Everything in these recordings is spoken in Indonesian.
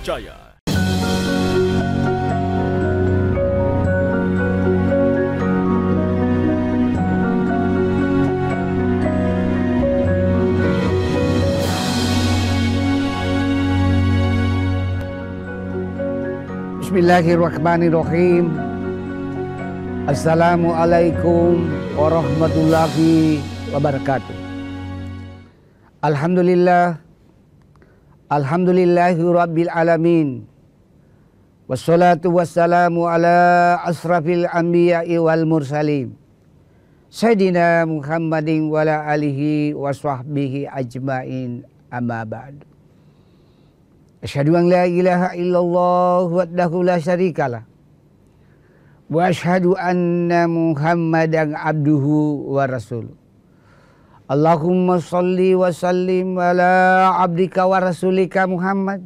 terpercaya. Bismillahirrahmanirrahim. Assalamualaikum warahmatullahi wabarakatuh. Alhamdulillahi rabbil alamin. Wassalatu wassalamu ala asrafil anbiya'i wal mursalin. Sayyidina Muhammadin wa ala alihi wa sahbihi ajmain, amma ba'du. Asyhadu an la ilaha illallah wahdahu la syarikalah. Wa asyhadu anna Muhammadan abduhu wa rasuluh. Allahumma salli wa sallim ala abdika wa rasulika Muhammad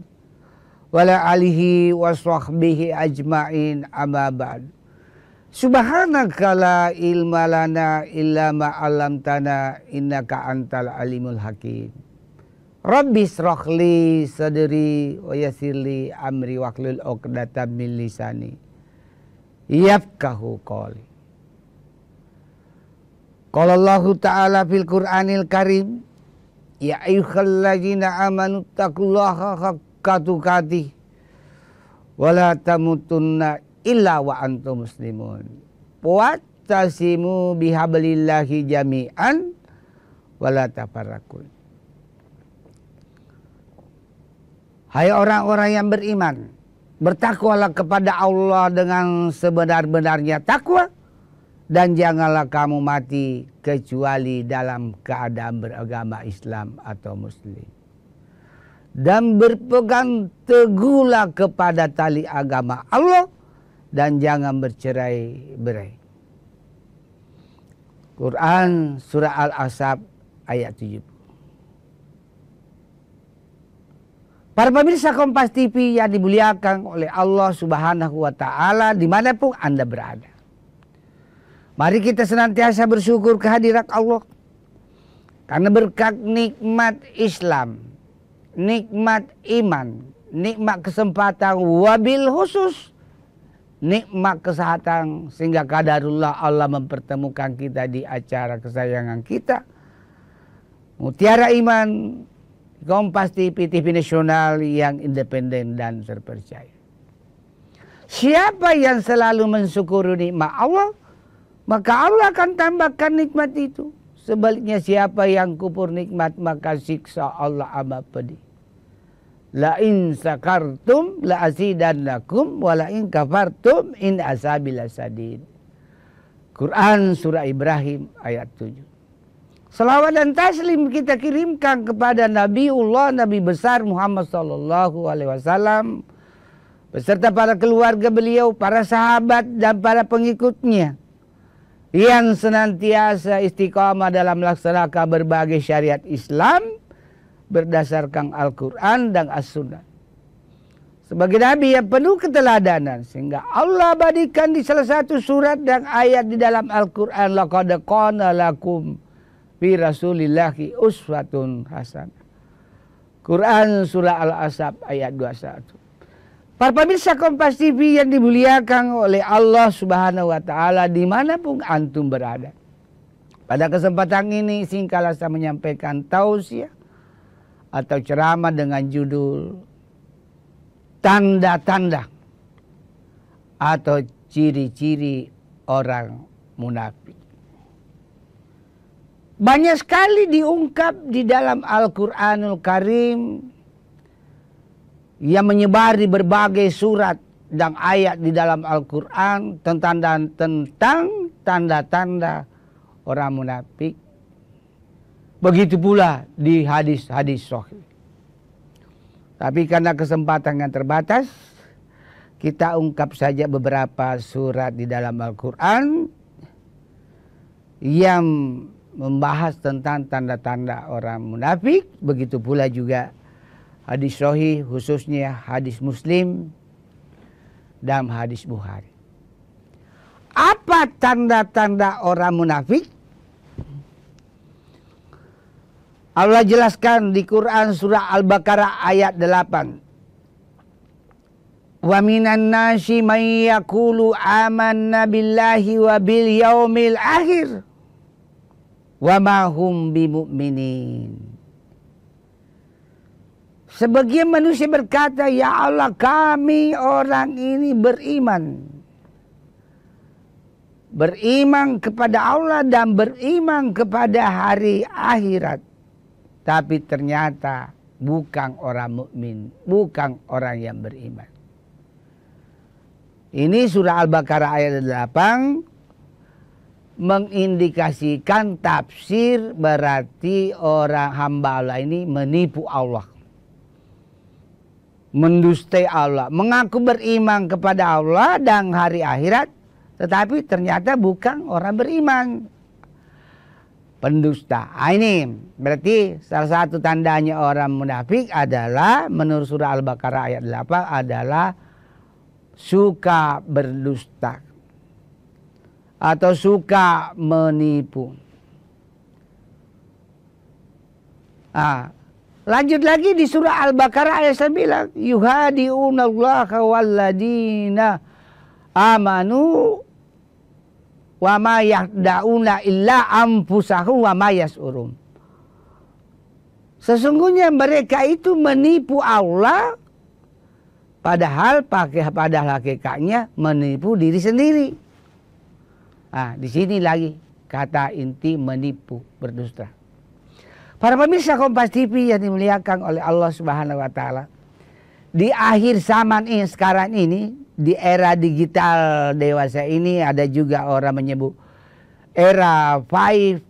wa ala alihi wa sahbihi ajmain, amma ba'du. Subhanaka la ilma lana illa ma 'allamtana innaka antal alimul hakim. Rabbi shrah li sadri wa yassir li amri wahlul 'uqdatam min lisani yafqahu qawli. Qala Allahu ta'ala fil Qur'anil Karim, ya ayyuhalladzina amanu taqullaha haqqa tuqatih wa la tamutunna illa wa antum muslimun. Wa'tasimu bihablillahi jami'an wa la tafarraqu. Hai orang-orang yang beriman, bertakwalah kepada Allah dengan sebenar-benarnya takwa, dan janganlah kamu mati kecuali dalam keadaan beragama Islam atau Muslim. Dan berpegang teguhlah kepada tali agama Allah dan jangan bercerai-berai. Quran Surah Al-Ahzab ayat 70. Para pemirsa Kompas TV yang dimuliakan oleh Allah Subhanahu wa Ta'ala dimanapun Anda berada, mari kita senantiasa bersyukur kehadirat Allah. Karena berkat nikmat Islam, nikmat iman, nikmat kesempatan, wabil khusus nikmat kesehatan, sehingga qadarullah Allah mempertemukan kita di acara kesayangan kita, Mutiara Iman, Kompas TV, TV nasional yang independen dan terpercaya. Siapa yang selalu mensyukuri nikmat Allah, maka Allah akan tambahkan nikmat itu. Sebaliknya siapa yang kufur nikmat, maka siksa Allah amat pedih. La in sakartum la azidannakum wa la in kafartum in azabil sadid. Quran Surah Ibrahim ayat 7. Salawat dan taslim kita kirimkan kepada Nabiullah, Nabi besar Muhammad sallallahu alaihi wasallam beserta para keluarga beliau, para sahabat dan para pengikutnya yang senantiasa istiqamah dalam melaksanakan berbagai syariat Islam berdasarkan Al-Quran dan As-Sunnah. Sebagai Nabi yang penuh keteladanan, sehingga Allah abadikan di salah satu surat dan ayat di dalam Al-Quran, laqad kana lakum fi rasulillahi uswatun hasanah. Quran Surah Al-Ahzab ayat 21. Para pemirsa Kompas TV yang dimuliakan oleh Allah Subhanahu wa Ta'ala dimanapun antum berada, pada kesempatan ini singkatlah saya menyampaikan tausiah atau ceramah dengan judul tanda-tanda atau ciri-ciri orang munafik. Banyak sekali diungkap di dalam Al-Quranul Karim yang menyebar di berbagai surat dan ayat di dalam Al-Quran tentang tanda-tanda orang munafik. Begitu pula di hadis-hadis sahih. Tapi karena kesempatan yang terbatas, kita ungkap saja beberapa surat di dalam Al-Quran yang membahas tentang tanda-tanda orang munafik. Begitu pula juga hadis sahih, khususnya hadis Muslim dan hadis Bukhari. Apa tanda-tanda orang munafik? Allah jelaskan di Quran surah Al-Baqarah ayat 8. Wa minan nasi may yaqulu amanna billahi wa bil yaumil akhir wa ma hum bimu'minin. Sebagian manusia berkata, ya Allah, kami orang ini beriman. Beriman kepada Allah dan beriman kepada hari akhirat. Tapi ternyata bukan orang mukmin, bukan orang yang beriman. Ini surah Al-Baqarah ayat 8 mengindikasikan tafsir berarti orang hamba Allah ini menipu Allah. Mendustai Allah, mengaku beriman kepada Allah dan hari akhirat, tetapi ternyata bukan orang beriman. Pendusta. Ini berarti salah satu tandanya orang munafik adalah menurut surah Al-Baqarah ayat 8 adalah suka berdusta atau suka menipu. Lanjut lagi di surah Al-Baqarah ayat 9, yuhadi'unallaha walladina amanu wa ma yahda'una illa anfusahum wa ma yas'urun. Sesungguhnya mereka itu menipu Allah, padahal pada hakikatnya menipu diri sendiri. Di sini lagi kata inti menipu, berdusta. Para pemirsa Kompas TV yang dimuliakan oleh Allah Subhanahu wa Ta'ala, di akhir zaman ini sekarang ini, di era digital dewasa ini, ada juga orang menyebut era 5.0,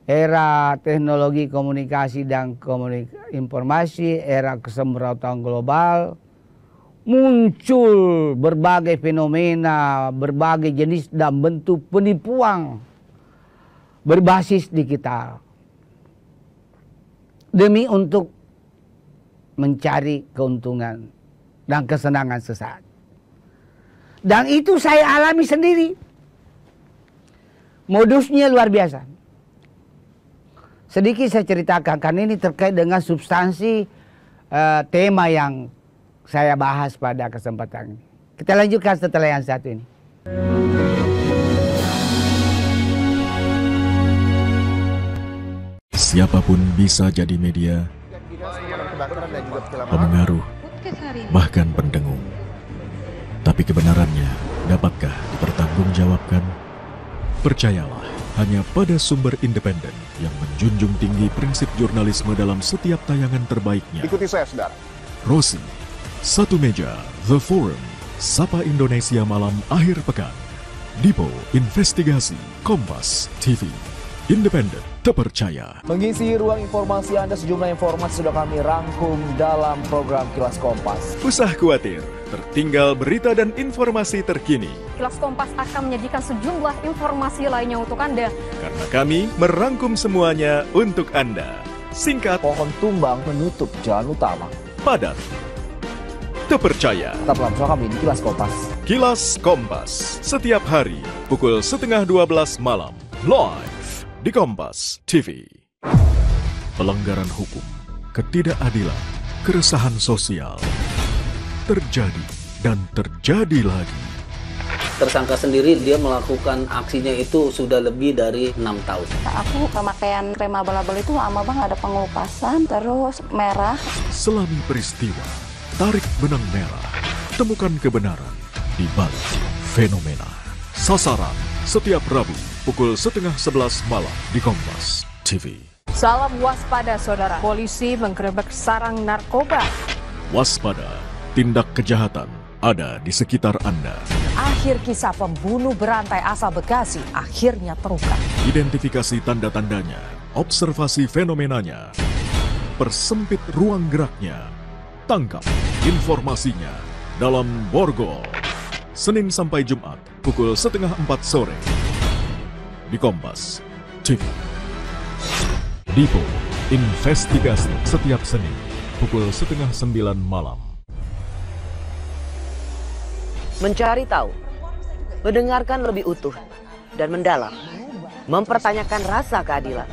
era teknologi komunikasi dan informasi, era kesemrautan global, muncul berbagai fenomena, berbagai jenis dan bentuk penipuan berbasis digital demi untuk mencari keuntungan dan kesenangan sesaat. Dan itu saya alami sendiri. Modusnya luar biasa. Sedikit saya ceritakan karena ini terkait dengan substansi tema yang saya bahas pada kesempatan ini. Kita lanjutkan setelah yang satu ini. Siapapun bisa jadi media, pemengaruh, bahkan pendengung. Tapi kebenarannya dapatkah dipertanggungjawabkan? Percayalah hanya pada sumber independen yang menjunjung tinggi prinsip jurnalisme dalam setiap tayangan terbaiknya. Ikuti saya, saudara. Rosi, Satu Meja, The Forum, Sapa Indonesia Malam Akhir Pekan, Dipo Investigasi, Kompas TV, independen, terpercaya. Mengisi ruang informasi Anda, sejumlah informasi sudah kami rangkum dalam program Kilas Kompas. Usah khawatir, tertinggal berita dan informasi terkini. Kilas Kompas akan menyajikan sejumlah informasi lainnya untuk Anda. Karena kami merangkum semuanya untuk Anda. Singkat, Pohon tumbang menutup jalan utama. padat, terpercaya. Tetaplah bersama kami di Kilas Kompas. Kilas Kompas, setiap hari pukul 11:30 malam, live di Kompas TV. Pelanggaran hukum, ketidakadilan, keresahan sosial terjadi dan terjadi lagi. Tersangka sendiri dia melakukan aksinya itu sudah lebih dari 6 tahun. Aku pemakaian krem abal-abal itu lama banget, ada pengelupasan, terus merah. Selami peristiwa, tarik benang merah, temukan kebenaran di balik fenomena. Sasaran setiap Rabu pukul 10:30 malam di Kompas TV. Salam waspada saudara, polisi menggerebek sarang narkoba. Waspada, tindak kejahatan ada di sekitar Anda. Akhir kisah pembunuh berantai asal Bekasi akhirnya terungkap. Identifikasi tanda-tandanya, observasi fenomenanya, persempit ruang geraknya, tangkap informasinya dalam Borgol. Senin sampai Jumat pukul 3:30 sore di Kompas TV. Dipo Investigasi setiap Senin pukul 8:30 malam. Mencari tahu, mendengarkan lebih utuh dan mendalam, mempertanyakan rasa keadilan.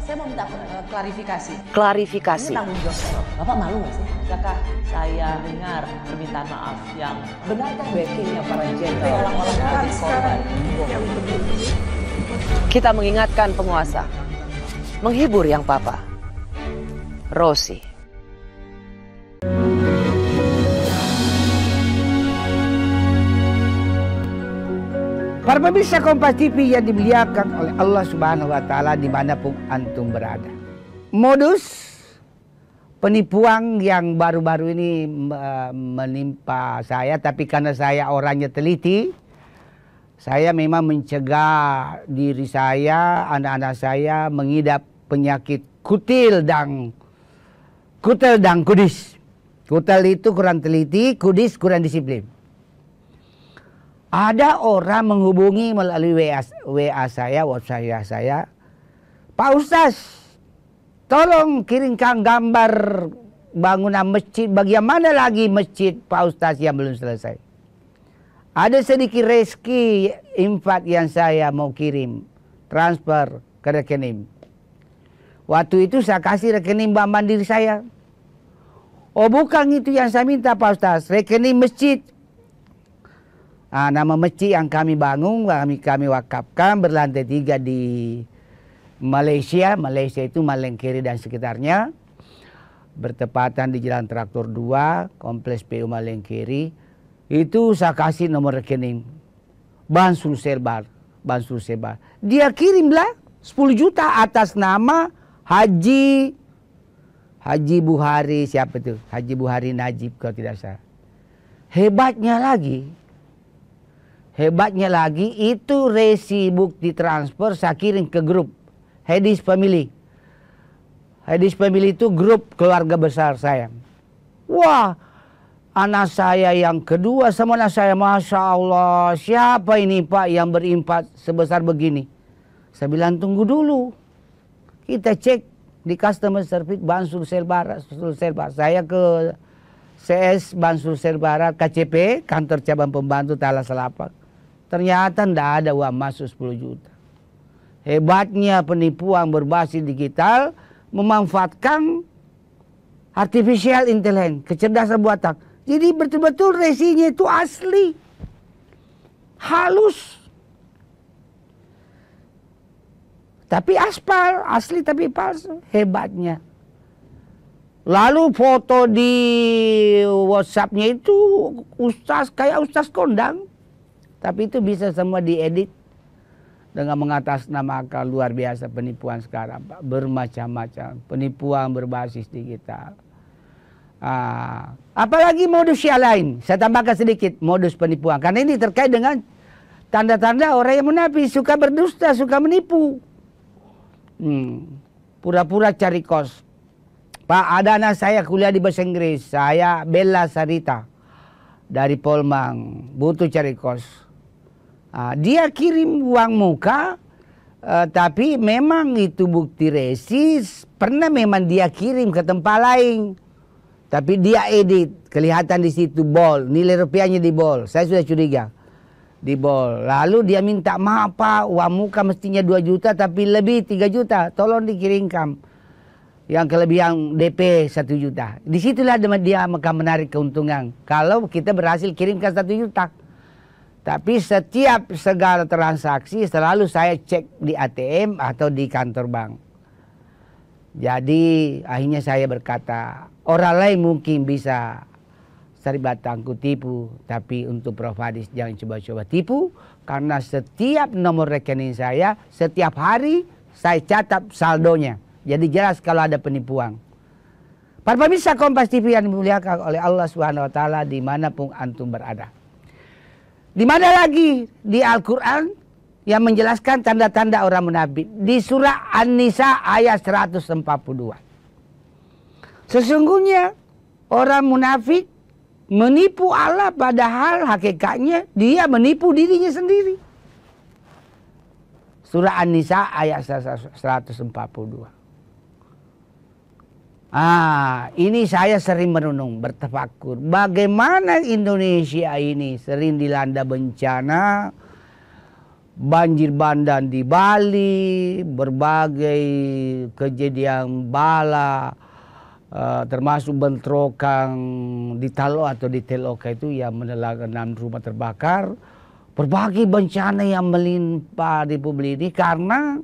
saya mau minta klarifikasi. Klarifikasi. Ini tanggung jawab Bapak malu nggak sih? Apakah saya dengar permintaan maaf yang benarkah backingnya para jenderal orang-orang korban? Kita mengingatkan penguasa. Menghibur yang papa. Rosi. Para pemirsa Kompas TV yang dimuliakan oleh Allah Subhanahu wa Ta'ala dimanapun antum berada. Modus penipuan yang baru-baru ini menimpa saya, tapi karena saya orangnya teliti, saya memang mencegah diri saya, anak-anak saya mengidap penyakit kutil dan kudis. Kutil itu kurang teliti, kudis kurang disiplin. Ada orang menghubungi melalui WA saya, WhatsApp saya, Pak Ustaz, tolong kirimkan gambar bangunan masjid. Bagaimana lagi masjid Pak Ustaz yang belum selesai? Ada sedikit rezeki infak yang saya mau kirim, transfer ke rekening. Waktu itu saya kasih rekening Bank Mandiri saya. Oh bukan itu yang saya minta Pak Ustaz, rekening masjid. Nama masjid yang kami bangun, kami wakafkan berlantai 3 di Malaysia. Malaysia itu Malengkeri dan sekitarnya. Bertepatan di Jalan Traktor 2, Kompleks PU Malengkeri. Itu saya kasih nomor rekening. Bansul Serbar. Dia kirimlah 10 juta atas nama Haji Buhari, siapa itu? Haji Buhari Najib kalau tidak salah. Hebatnya lagi itu resi bukti transfer saya kirim ke grup Hadis Family. Hadis Family itu grup keluarga besar saya. Wah, anak saya yang kedua sama anak saya, Masya Allah, siapa ini Pak yang berimpak sebesar begini? Saya bilang tunggu dulu. Kita cek di customer service Bansul Selbarat. Saya ke CS Bansul Selbarat, KCP, kantor cabang pembantu Talas Selapak. Ternyata tidak ada uang masuk 10 juta. Hebatnya penipuan berbasis digital memanfaatkan artificial intelligence, kecerdasan buatan. Jadi betul-betul resinya itu asli. Halus. Tapi aspal, asli tapi palsu. Hebatnya. Lalu foto di WhatsApp-nya itu kayak ustaz kondang. Tapi itu bisa semua diedit dengan mengatasnamakan luar biasa penipuan sekarang, Pak. Bermacam-macam penipuan berbasis digital. Apalagi modus yang lain. Saya tambahkan sedikit modus penipuan. Karena ini terkait dengan tanda-tanda orang yang munafik, suka berdusta, suka menipu. Pura-pura cari kos. Pak, ada anak saya kuliah di bahasa Inggris. Saya Bella Sarita dari Polmang. Butuh cari kos. Dia kirim uang muka, tapi memang itu bukti resi. Pernah memang dia kirim ke tempat lain, tapi dia edit, kelihatan di situ bol, nilai rupiahnya di bol. Saya sudah curiga di bol. Lalu dia minta maaf Pak, uang muka mestinya 2 juta, tapi lebih 3 juta. Tolong dikirimkan yang kelebihan DP 1 juta. Disitulah dia akan menarik keuntungan kalau kita berhasil kirimkan 1 juta. Tapi setiap segala transaksi selalu saya cek di ATM atau di kantor bank. Jadi akhirnya saya berkata, orang lain mungkin bisa terlibat tangku tipu, tapi untuk Prof Hadis jangan coba-coba tipu, karena setiap nomor rekening saya, setiap hari saya catat saldonya. Jadi jelas kalau ada penipuan. Para pemirsa Kompas TV yang dimuliakan oleh Allah Subhanahu wa Ta'ala dimanapun antum berada. Di mana lagi di Al-Quran yang menjelaskan tanda-tanda orang munafik? Di surah An-Nisa ayat 142. Sesungguhnya orang munafik menipu Allah padahal hakikatnya dia menipu dirinya sendiri. Surah An-Nisa ayat 142. Ini saya sering merenung, bertafakur. Bagaimana Indonesia ini sering dilanda bencana, banjir bandang di Bali, berbagai kejadian bala, termasuk bentrokan di Talo atau di Teloka itu yang menelan 6 rumah terbakar. Berbagai bencana yang melimpah di publik ini karena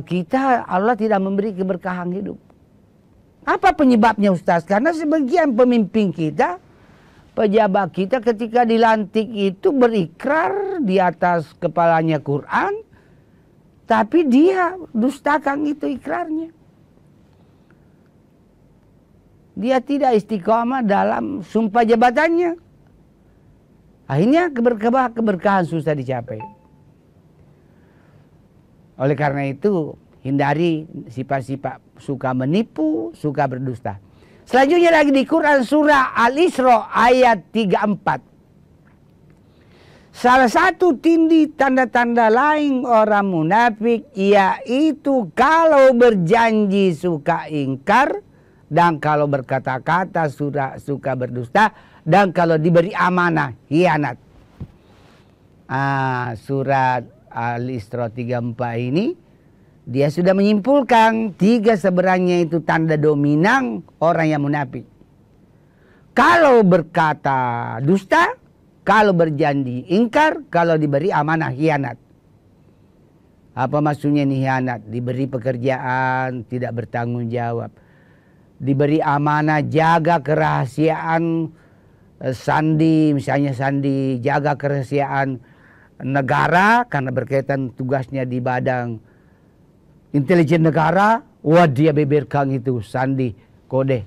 kita, Allah tidak memberi keberkahan hidup. Apa penyebabnya Ustaz? Karena sebagian pemimpin kita, pejabat kita ketika dilantik itu berikrar di atas kepalanya Quran, tapi dia dustakan itu ikrarnya. Dia tidak istiqomah dalam sumpah jabatannya. Akhirnya keberkahan susah dicapai. Oleh karena itu, hindari sifat-sifat suka menipu, suka berdusta. Selanjutnya lagi di Quran surah Al-Isra ayat 34. Salah satu tanda-tanda lain orang munafik yaitu kalau berjanji suka ingkar, dan kalau berkata-kata suka berdusta, dan kalau diberi amanah hianat. Surat Al-Isra 34 ini dia sudah menyimpulkan 3 sebenarnya itu tanda dominan orang yang munafik. Kalau berkata dusta, kalau berjanji ingkar, kalau diberi amanah hianat. Apa maksudnya nih hianat? Diberi pekerjaan tidak bertanggung jawab. Diberi amanah jaga kerahasiaan sandi, misalnya sandi jaga kerahasiaan negara karena berkaitan tugasnya di badan intelijen negara, dia beberkan itu sandi kode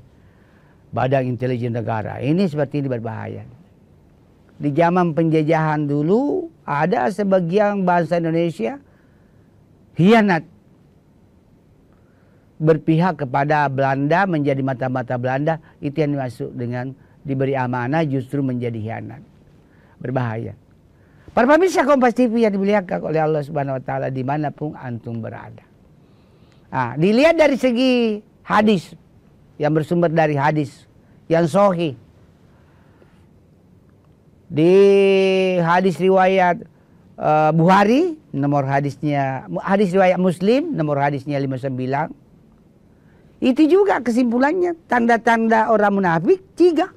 badan intelijen negara. Ini seperti ini berbahaya. Di zaman penjajahan dulu ada sebagian bangsa Indonesia hianat, berpihak kepada Belanda, menjadi mata-mata Belanda. Itu yang dimaksud dengan diberi amanah justru menjadi hianat. Berbahaya. Para pemirsa Kompas TV yang dimuliakan oleh Allah Subhanahu wa taala dimanapun antum berada. Dilihat dari segi hadis yang bersumber dari hadis yang sahih. Di hadis riwayat Bukhari, nomor hadisnya, hadis riwayat Muslim, nomor hadisnya 59. Itu juga kesimpulannya tanda-tanda orang munafik 3.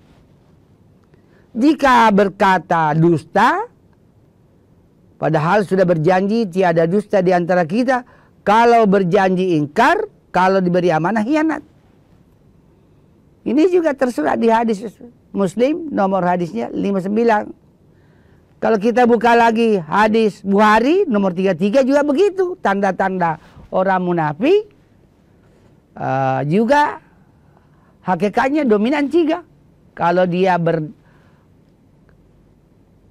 Jika berkata dusta, padahal sudah berjanji tiada dusta di antara kita. Kalau berjanji ingkar, kalau diberi amanah hianat. Ini juga tersurat di hadis Muslim, nomor hadisnya 59. Kalau kita buka lagi hadis Bukhari, nomor 33 juga begitu. Tanda-tanda orang munafik juga hakikatnya dominan 3.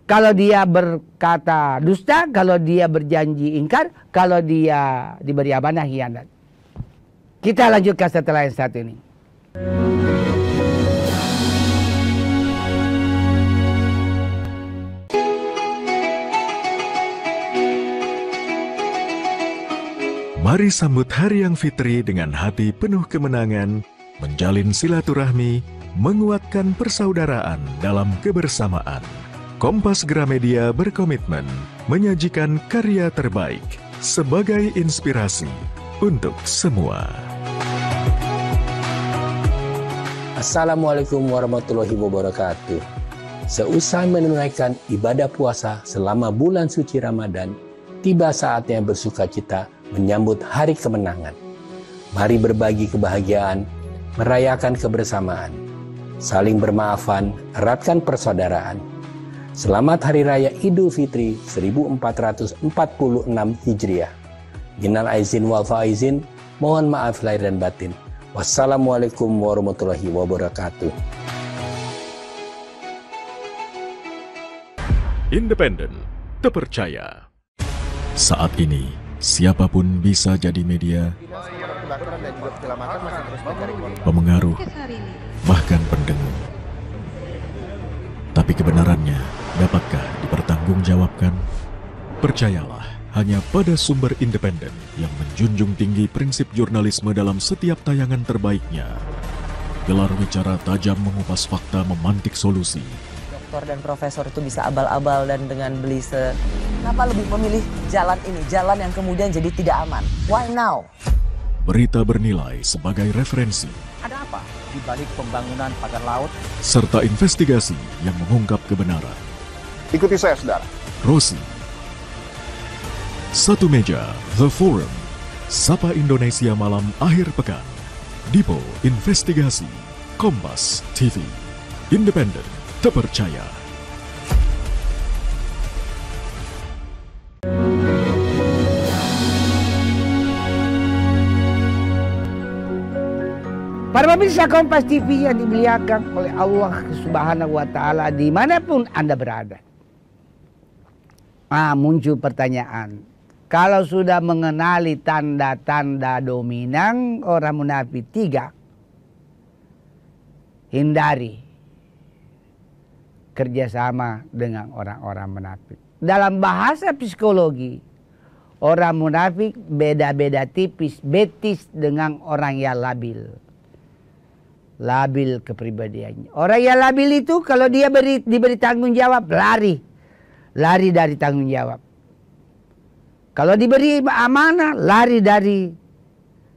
Kalau dia berkata dusta, kalau dia berjanji ingkar, kalau dia diberi amanah hianat. Kita lanjutkan setelah yang satu ini. Mari sambut Hari yang Fitri dengan hati penuh kemenangan, menjalin silaturahmi, menguatkan persaudaraan dalam kebersamaan. Kompas Gramedia berkomitmen menyajikan karya terbaik sebagai inspirasi untuk semua. Assalamualaikum warahmatullahi wabarakatuh. Seusai menunaikan ibadah puasa selama bulan suci Ramadan, tiba saatnya bersukacita menyambut hari kemenangan. Mari berbagi kebahagiaan, merayakan kebersamaan, saling bermaafan, eratkan persaudaraan. Selamat Hari Raya Idul Fitri 1446 Hijriah. Minal aizin wal faizin, mohon maaf lahir dan batin. Wassalamualaikum warahmatullahi wabarakatuh. Independen, terpercaya. Saat ini, siapapun bisa jadi media, pemengaruh, bahkan pendengung. Tapi kebenarannya dapatkah dipertanggungjawabkan? Percayalah hanya pada sumber independen yang menjunjung tinggi prinsip jurnalisme dalam setiap tayangan terbaiknya. Gelar bicara tajam mengupas fakta, memantik solusi. doktor dan profesor itu bisa abal-abal dan dengan beli kenapa lebih memilih jalan ini, jalan yang kemudian jadi tidak aman? Why now? Berita bernilai sebagai referensi. Ada apa di balik pembangunan pagar laut? Serta investigasi yang mengungkap kebenaran. Ikuti saya, saudara. Rosi. Satu meja, The Forum. Sapa Indonesia malam akhir pekan. Dipo Investigasi. Kompas TV. Independen, terpercaya. Para pemirsa Kompas TV yang dimuliakan oleh Allah Subhanahu wa Ta'ala, dimanapun Anda berada. Muncul pertanyaan. Kalau sudah mengenali tanda-tanda dominan orang munafik 3, hindari kerjasama dengan orang-orang munafik. Dalam bahasa psikologi, orang munafik beda-beda tipis, betis dengan orang yang labil. Labil kepribadiannya. Orang yang labil itu kalau dia diberi tanggung jawab, lari dari tanggung jawab. Kalau diberi amanah, lari dari,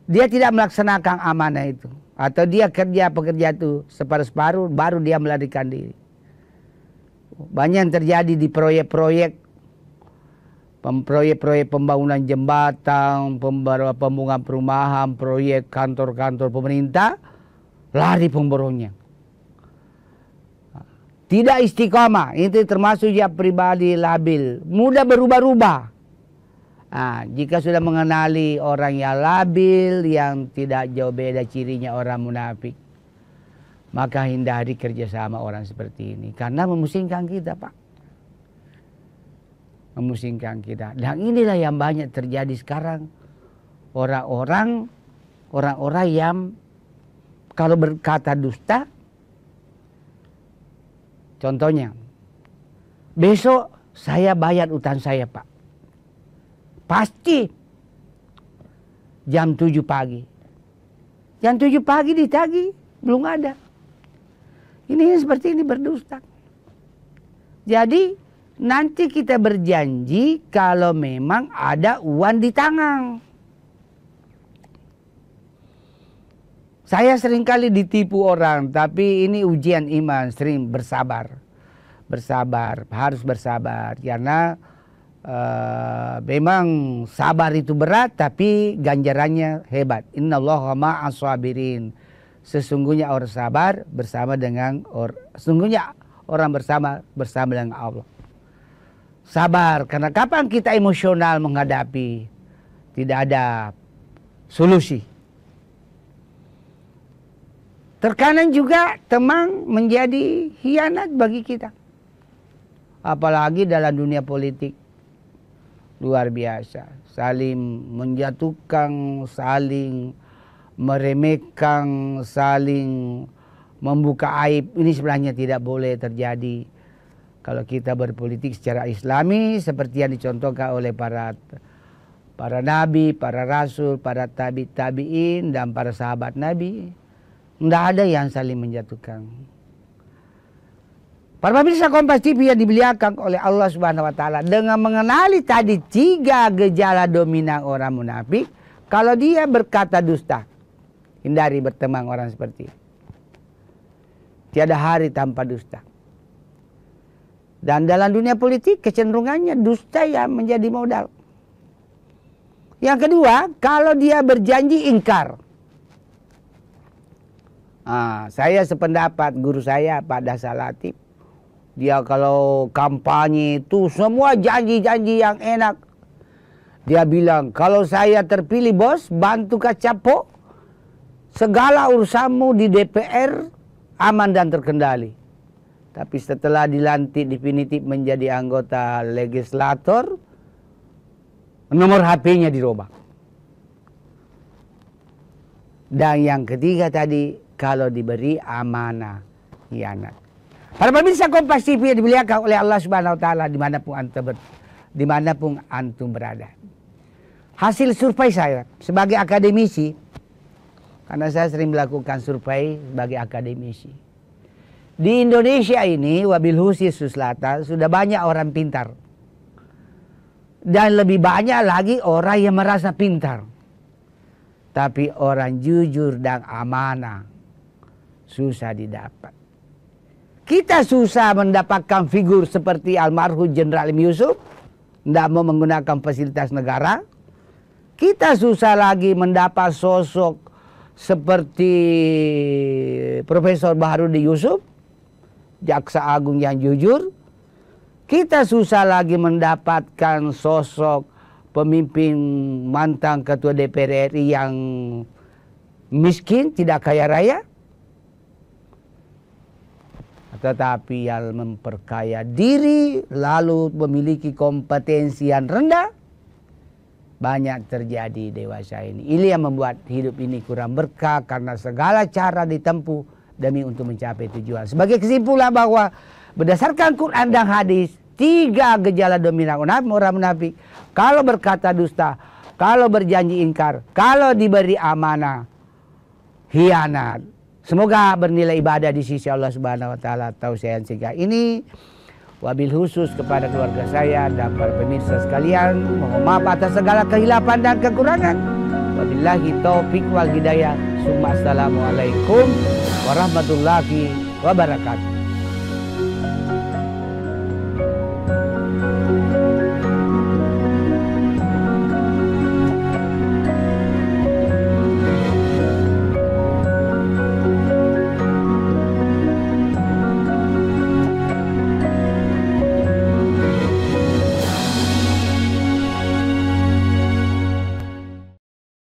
dia tidak melaksanakan amanah itu. Atau dia pekerja itu separuh-separuh, baru dia melarikan diri. Banyak yang terjadi di proyek-proyek pembangunan jembatan, pembangunan perumahan, proyek kantor-kantor pemerintah, lari pemborongnya. Tidak istiqomah, itu termasuk ya pribadi labil, mudah berubah-ubah. Jika sudah mengenali orang yang labil, yang tidak jauh beda cirinya orang munafik, maka hindari kerjasama orang seperti ini. Karena memusingkan kita, Pak. Memusingkan kita. Dan inilah yang banyak terjadi sekarang. Orang-orang yang kalau berkata dusta, contohnya, besok saya bayar utang saya, Pak. Pasti jam 7 pagi. Jam 7 pagi ditagih, belum ada. Ini seperti ini berdusta. Jadi nanti kita berjanji kalau memang ada uang di tangan. Saya seringkali ditipu orang, tapi ini ujian iman, sering bersabar. Harus bersabar. Karena memang sabar itu berat, tapi ganjarannya hebat. Innallaha ma'as sabirin. Sesungguhnya orang sabar bersama dengan sesungguhnya orang bersama dengan Allah. Sabar, karena kapan kita emosional menghadapi, tidak ada solusi. Terkadang juga teman menjadi khianat bagi kita. Apalagi dalam dunia politik. Luar biasa. Saling menjatuhkan, saling meremehkan, saling membuka aib. Ini sebenarnya tidak boleh terjadi. Kalau kita berpolitik secara islami, seperti yang dicontohkan oleh para nabi, para rasul, para tabi'in, dan para sahabat nabi. Tidak ada yang saling menjatuhkan. Para pemirsa Kompas TV yang dimuliakan oleh Allah Subhanahu wa Ta'ala, dengan mengenali tadi 3 gejala dominan orang munafik, kalau dia berkata dusta, hindari berteman orang seperti itu. Tiada hari tanpa dusta. Dan dalam dunia politik kecenderungannya dusta yang menjadi modal. Yang kedua, kalau dia berjanji ingkar. Saya sependapat guru saya Pak Dasa Latif. Dia kalau kampanye itu semua janji-janji yang enak. Dia bilang, kalau saya terpilih bos, bantu Kak Capo, segala urusanmu di DPR aman dan terkendali. Tapi setelah dilantik definitif menjadi anggota legislator, nomor HP-nya dirubah. Dan yang ketiga tadi, kalau diberi amanah, khianat. Para pemirsa Kompas TV yang dimuliakan oleh Allah Subhanahu wa Ta'ala, dimanapun antum berada. Hasil survei saya sebagai akademisi, karena saya sering melakukan survei sebagai akademisi. Di Indonesia ini, wabil khusus Selatan, sudah banyak orang pintar. Dan lebih banyak lagi orang yang merasa pintar. Tapi orang jujur dan amanah susah didapat. Kita susah mendapatkan figur seperti almarhum Jenderal M. Yusuf, tidak mau menggunakan fasilitas negara. Kita susah lagi mendapat sosok seperti Profesor Baharudin Yusuf, Jaksa Agung yang jujur. Kita susah lagi mendapatkan sosok pemimpin mantan ketua DPR RI yang miskin, tidak kaya raya. Tetapi yang memperkaya diri lalu memiliki kompetensi yang rendah, banyak terjadi dewasa ini. Ini yang membuat hidup ini kurang berkah karena segala cara ditempuh demi untuk mencapai tujuan. Sebagai kesimpulan bahwa berdasarkan Quran dan hadis, 3 gejala dominan orang munafik: kalau berkata dusta, kalau berjanji ingkar, kalau diberi amanah, khianat. Semoga bernilai ibadah di sisi Allah Subhanahu wa taala. Tausiah singkat ini wabil khusus kepada keluarga saya dan para pemirsa sekalian, mohon maaf atas segala kehilapan dan kekurangan. Wabillahi taufik wal hidayah. Assalamualaikum warahmatullahi wabarakatuh.